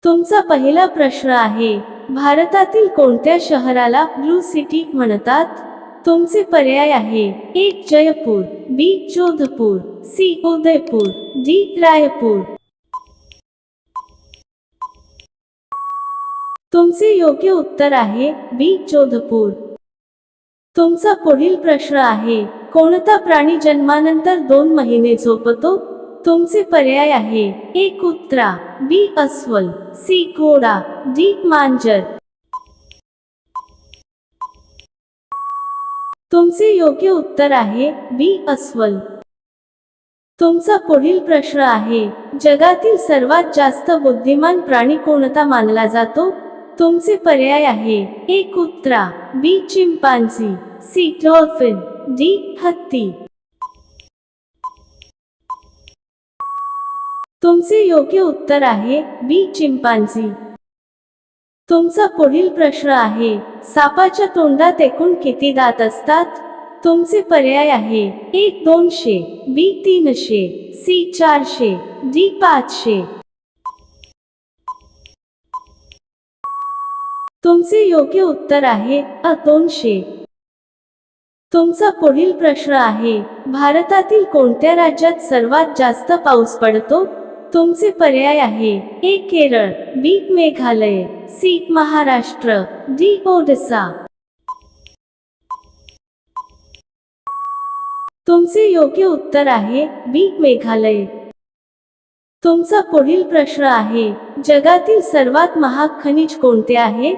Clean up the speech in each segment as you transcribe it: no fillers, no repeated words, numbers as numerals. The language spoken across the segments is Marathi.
तुमचा पहिला प्रश्न आहे, भारतातील कोणत्या शहराला ब्लू सिटी म्हणतात? तुमचे पर्याय आहे: 1. जयपूर, बी. जोधपूर, सी. उदयपूर, डी. रायपूर. तुमचे योग्य उत्तर आहे बी. जोधपूर. तुमचा पुढील प्रश्न आहे, कोणता प्राणी जन्मानंतर 2 महिने झोपतो? तुमचे पर्याय आहे: 1. कुत्रा, बी. अस्वल, सी. घोडा, डी. मांजर. तुमचे योग्य उत्तर आहे बी. अस्वल. तुमचा पुढील प्रश्न आहे, जगातील सर्वात जास्त बुद्धिमान प्राणी कोणता मानला जातो? तुमचे पर्याय आहे: 1. कुत्रा, B. Chimpanzee, C. Dolphin, D. हत्ती. तुमचे योग्य उत्तर आहे बी. चिंपांझी. तुमचा पुढील प्रश्न आहे, सापाच्या तोंडात एकूण किती दात असतात? तुमचे पर्याय आहे: 1. 200, बी. 300, सी. 400, डी. 500. तुमचे योग्य उत्तर आहे अ. 200. तुमचा पुढील प्रश्न आहे, भारतातील कोणत्या राज्यात सर्वात जास्त पाऊस पडतो? तुमचे पर्याय आहे: 1. केरळ, बी. मेघालय, सी. महाराष्ट्र, डी. ओडिसा. तुमचे योग्य उत्तर आहे बी. मेघालय. तुमचा पुढील प्रश्न आहे, जगातील सर्वात महाग खनिज कोणते आहे?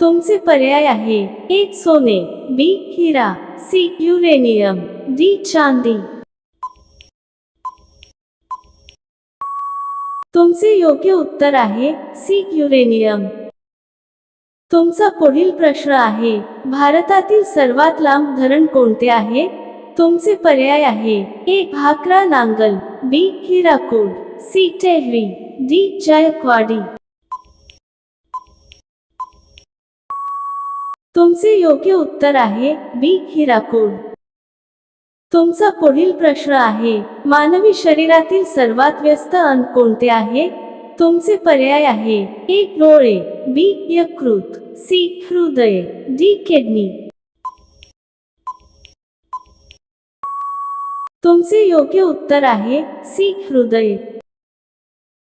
तुमचे पर्याय आहे: 1. सोने, बी. हिरा, सी. Uranium, D. चांदी. तुमचे योग्य उत्तर आहे सी. युरेनियम. तुमचा पुढील प्रश्न आहे, भारतातील सर्वात लांब धरण कोणते आहे? तुमचे पर्याय आहे: 1. भाकरा नांगल, बी. हिराकूड, सी. टेहरी, डी. जायकवाडी. तुमचे योग्य उत्तर आहे बी. हिराकूड. तुमचा पुढील प्रश्न आहे, मानवी शरीरातील सर्वात व्यस्त अंग कोणते आहे? तुमचे पर्याय आहे: 1. डोळे, बी. यकृत, सी. हृदय, डी. किडनी. तुमचे योग्य उत्तर आहे सी. हृदय.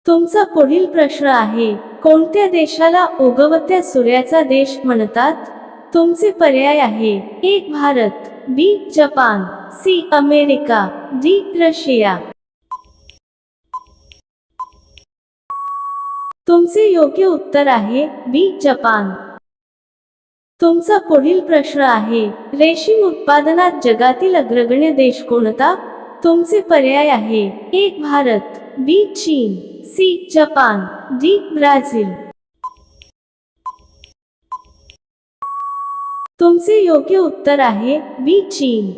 तुमचा पुढील प्रश्न आहे, कोणत्या देशाला उगवत्या सूर्याचा देश म्हणतात? तुमचे पर्याय आहे: 1. Bharat, B. Japan, C. America, D. Russia. तुमचे योग्य उत्तर आहे बी. जपान. तुमचा पुढील प्रश्न आहे, रेशीम उत्पादनात जगातील अग्रगण्य देश कोणता? तुमचे पर्याय आहे: 1. भारत, बी. चीन, सी. Japan, D. ब्राझील. तुमचे योग्य उत्तर आहे बी. चीन.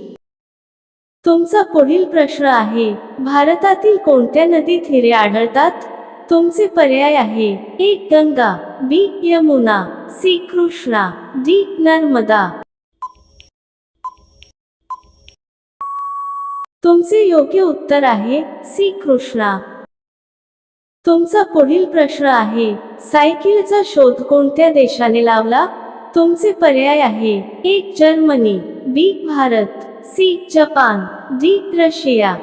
तुमचा पुढील प्रश्न आहे, भारतातील कोणत्या नदीत हिरे आढळतात? तुमचे पर्याय आहे: 1. गंगा, बी. यमुना, सी. कृष्णा, डी. नर्मदा. तुमचे योग्य उत्तर आहे सी. कृष्णा. तुमचा पुढील प्रश्न आहे, सायकलचा शोध कोणत्या देशाने लावला? तुमचे पर्याय आहे: 1. Germany, B. Bharat, C. Japan, D. Russia.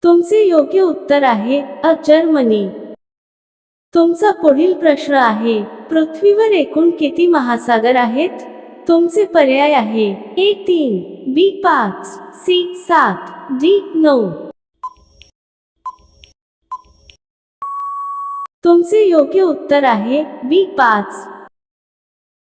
तुमचे योग्य उत्तर आहे अ. जर्मनी. तुमचा पुढील प्रश्न आहे, पृथ्वीवर एकूण किती महासागर आहेत? तुमचे पर्याय आहे: 1. 3, बी. 5, सी. 7, डी. 9. तुमचे योग्य उत्तर आहे बी. 5.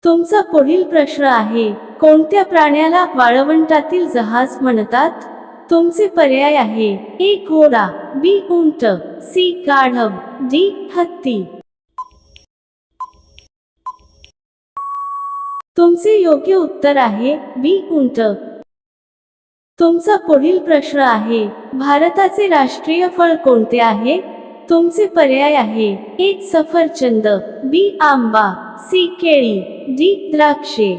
तुमचा पुढील प्रश्न आहे, कोणत्या प्राण्याला वाळवंटातील जहाज म्हणतात? तुमचे पर्याय आहे: 1. घोडा, बी. उंट, सी. गाढव, डी. हत्ती. तुमचे योग्य उत्तर आहे बी. उंट. तुमचा पुढील प्रश्न आहे, भारताचे राष्ट्रीय फळ कोणते आहे? तुमचे पर्याय आहे: 1. सफरचंद, बी. आंबा, सी. केळी, डी. द्राक्षे.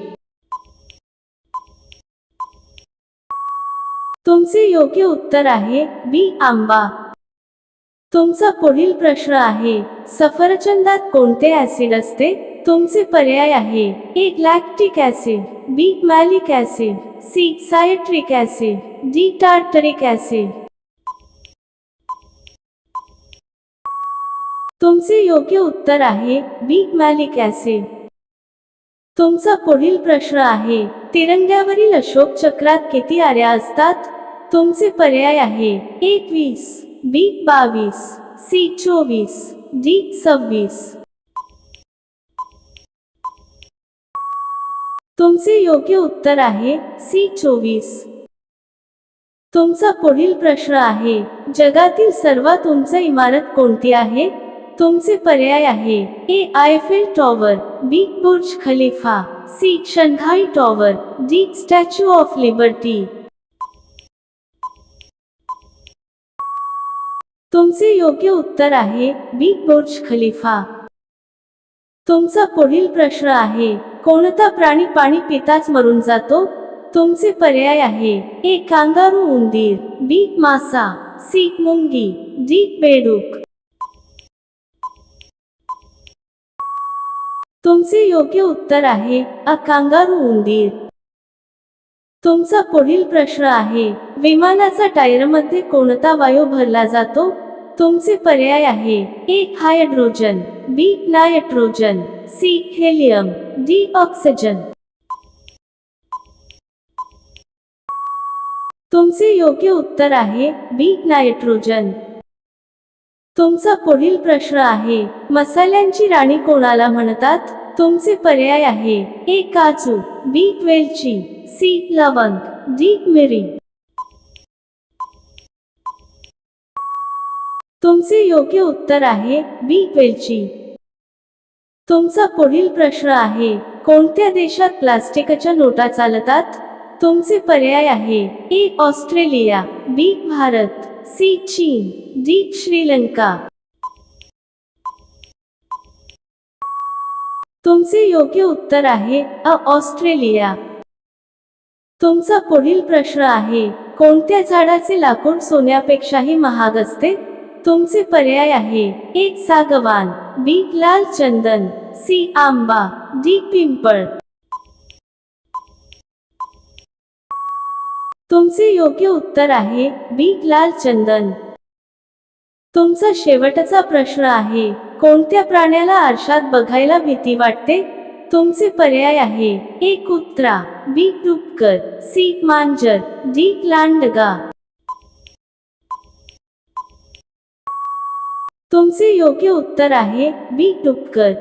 तुमचे योग्य उत्तर आहे बी. आंबा. तुमचा पुढील प्रश्न आहे, सफरचंदात कोणते ऍसिड असते? तुमचे पर्याय आहे, A lactic acid, B malic acid, C citric acid, D tartaric acid. तुमचे योग्य उत्तर आहे बी मॅलिक ऍसिड. तुमचा पुढील प्रश्न आहे, तिरंग्यावरील अशोक चक्रात किती आऱ्या असतात? तुमचे पर्याय आहे, ए 20, बी 22, सी 24, डी 26. तुमचे योग्य उत्तर आहे सी 24. तुमचा पुढील प्रश्न आहे, जगातील सर्वात उंच इमारत कोणती आहे? तुमचे पर्याय आहे, A Eiffel Tower, B Burj Khalifa, C Shanghai Tower, D Statue of Liberty. तुमचे योग्य उत्तर आहे बी बुर्ज खलिफा. तुमचा पुढील प्रश्न आहे, कोणता प्राणी पाणी पिताच मरून जातो? तुमचे पर्याय आहे, ए कांगारू उंदीर, बी मासा, सी मुंगी, डी बेडूक. तुमचे योग्य उत्तर आहे अ कांगारू उंदीर. तुमचा पुढील प्रश्न आहे, विमानाचा टायरमध्ये कोणता वायू भरला जातो? तुमचे पर्याय आहे, A hydrogen, B nitrogen, C helium, D oxygen. तुमचे योग्य उत्तर आहे बी नायट्रोजन. तुमचा पुढील प्रश्न आहे, मसाल्यांची राणी कोणाला म्हणतात? तुमचे पर्याय आहे, ए काजू, बी वेलची, सी लवंग, डी मिरी. तुमचे योग्य उत्तर आहे बी वेलची. तुमचा पुढील प्रश्न आहे, कोणत्या देशात प्लास्टिकच्या नोटा चालतात? तुमचे पर्याय आहे, A Australia, B Bharat, C चीन, डी श्रीलंका. तुमचे योग्य उत्तर आहे अ ऑस्ट्रेलिया. तुमचा पुढील प्रश्न आहे, कोणत्या झाडाचे लाकूड सोन्यापेक्षाही महाग असते? तुमचे पर्याय आहे, ए सागवान, बी लाल चंदन, सी आंबा, डी पिंपळ. तुमचे योग्य उत्तर आहे बी लाल चंदन. तुमचा शेवटचा प्रश्न आहे, कोणत्या प्राण्याला आरशात बघायला भीती वाटते? तुमचे पर्याय आहे, ए कुत्रा, बी डुक्कर, सी मांजर, डी लांडगा. तुमचे योग्य उत्तर आहे बी डुक्कर.